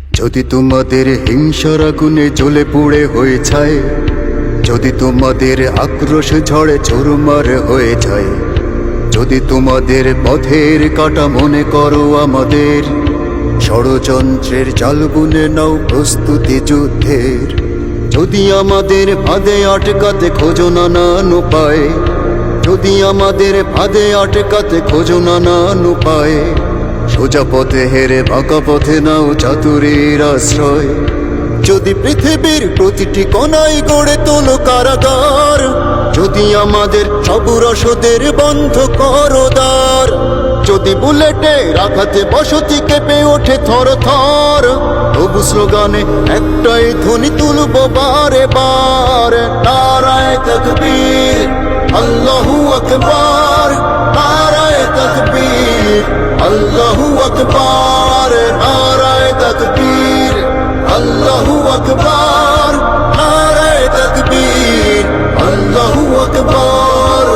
যদি তোমাদের হিংসার আগুনে জ্বলে পুড়ে হয়ে যায়, যদি তোমাদের আক্রোশ ঝড়ে চুরমার হয়ে যায়, যদি তোমাদের পথের কাটা মনে করো আমাদের, ষড়যন্ত্রের জাল বুনে নাও প্রস্তুতি যুদ্ধের। যদি আমাদের ফাঁদে আটকাতে খোঁজো নানান উপায়, যদি আমাদের ফাঁদে আটকাতে খোঁজো নানান উপায়, সোজা পথে হেরে বাঁকা পথে নাও চাতুরীর আশ্রয়। যদি পৃথিবীর প্রতিটি কোণায় গড়ে তোলো কারাগার, যদি আমাদের সব রসদের বন্ধ করো দ্বার, যদি বুলেটে রাখাতে বসতি কেঁপে ওঠে থর থর, তবু স্লোগানে একটাই ধ্বনি তুলবো বারে বার, নারায়ে তাকবীর আল্লাহু আকবার, নারায়ে তাকবীর আল্লাহু আকবার, নারায়ে তাকবীর আল্লাহু আকবার, নারায়ে তাকবীর আল্লাহু আকবার।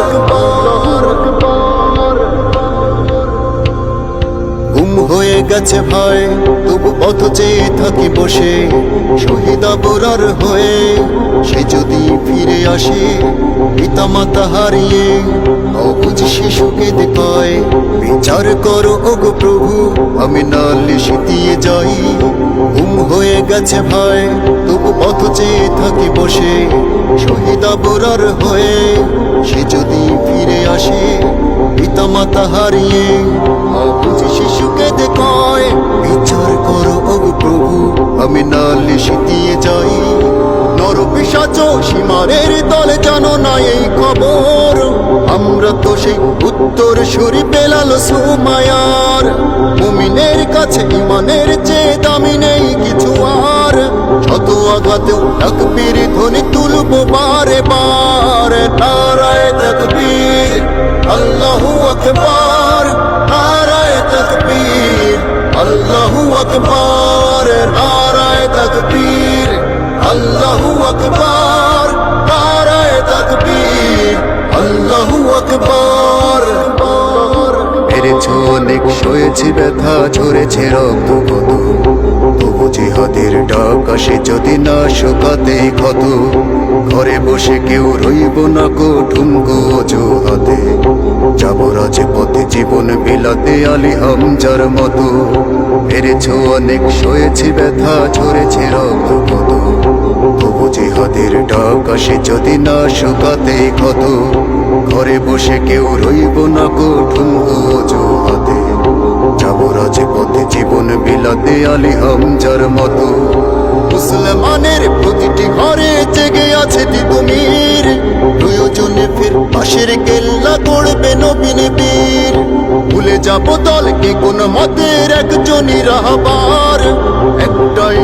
গুম হয়ে গেছে ভয়, তবু পথ চেয়ে থাকি বসে, শহীদ আবরার হয়ে সে যদি ফিরে আসে, পিতা মাতা হারিয়ে অবুঝ শিশুকে দেখায়, বিচার করো ওগো প্রভু আমি নালিশ দিয়ে যাই। গুম হয়ে গেছে ভয়, তবু পথ চেয়ে থাকি বসে, শহীদ আবরার হয়ে সে যদি ফিরে আসে, পিতা মাতা হারিয়ে অবুঝ শিশুকে দেখায়, বিচার করো ওগো প্রভু আমি নালিশ দিয়ে যাই। নর পিশাচ সীমারের দলে জানো না এই খবর, আমরা তো সেই উত্তর সুরি বেলাল সুমায়ার। মুমিনের কাছে ইমানের চেয়ে দামি নেই কিছু আর, শত আঘাতেও তাকবীর ধ্বনি তুলবো বারে বার, নারায়ে তাকবীর আল্লাহু আকবার, নারায়ে তাকবীর আল্লাহু আকবার, নারায়ে তাকবীর আল্লাহু আকবার, নারায়ে তাকবীর আল্লাহু আকবার। মেরেছো অনেক, সয়েছি ব্যথা, ঝরেছে রক্ত কত, তবু জিহাদের ডাক আসে যদি না শুকাতে ক্ষত। ঘরে বসে কেউ রইব না কো ঠুনকো অজুহাতে, যাবো রাজপথে জীবন বিলাতে আলী হামজার মতো। মেরেছো অনেক, সয়েছি ব্যথা, ঝরেছে রক্ত কত, তবু জিহাদের ডাক আসে যদি না শুকাতে ক্ষত। ঘরে বসে কেউ রইব না কো ঠুনকো অজুহাতে, যাবো রাজপথে জীবন বিলাতে আলী হামজার মতো। মুসলমানের প্রতিটি ঘরে জেগে আছে তিতুমির, প্রয়োজনে ফের পাশের কেল্লা করবে নবীন বীর। ভুলে যাবো দলকে কোন মতের একজনই রাহবার, একটাই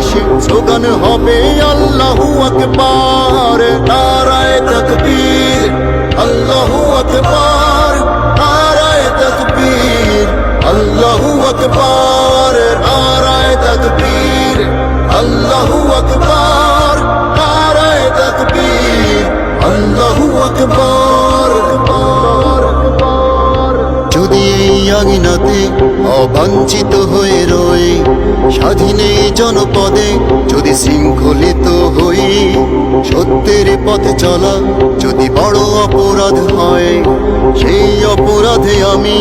স্লোগান হবে আল্লাহু আকবার, নারায়ে তাকবীর আল্লাহু আকবার, নারায়ে তাকবীর আল্লাহু আকবার, নারায়ে তাকবীর আল্লাহু আকবার, নারায়ে তাকবীর আল্লাহু আকবার। যদি এই আঙিনাতে অবাঞ্ছিত হয়ে রই, স্বাধীন এই জনপদে যদি শৃঙ্খলিত হই, সত্যের পথে চলা যদি বড় অপরাধ হয়, সেই অপরাধে আমি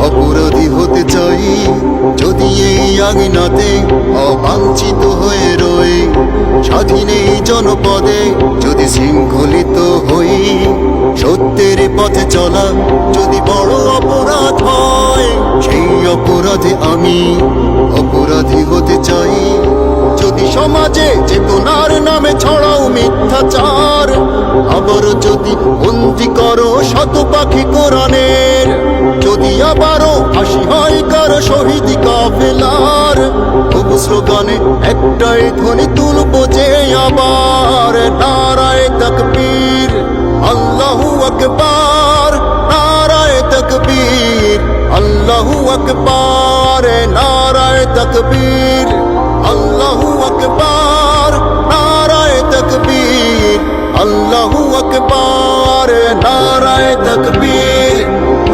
অপরাধী হতে চাই। যদি এই আঙিনাতে অবাঞ্ছিত হয়ে রই, স্বাধীন এই জনপদে যদি শৃঙ্খলিত হই, সত্যের পথে চলা যদি বড় অপরাধ হয়, সেই অপরাধে আমি অপরাধী হতে চাই। যদি সমাজে চেতনার নামে ছড়াও মিথ্যাচার, আবার যদি বন্দি করো শত পাখি কোরআনের, যদি আবারও ফাঁসি হয় কারো শহীদ কাফেলার, তবু স্লোগানে একটাই ধ্বনি তুলবো যে আবার, নারায়ে তাকবীর আল্লাহু আকবার, নারায়ে তাকবীর আল্লাহু আকবার, নারায়ে তাকবীর আল্লাহু আকবার, নারায়ে তাকবীর আল্লাহু আকবার, নারায়ে তাকবীর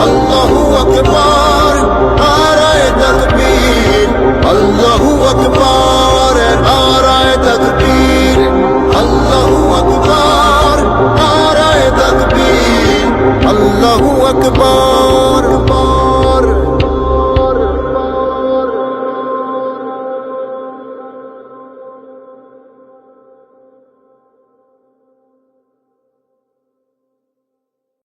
আল্লাহু আকবার, নারায়ে তাকবীর আল্লাহু আকবার।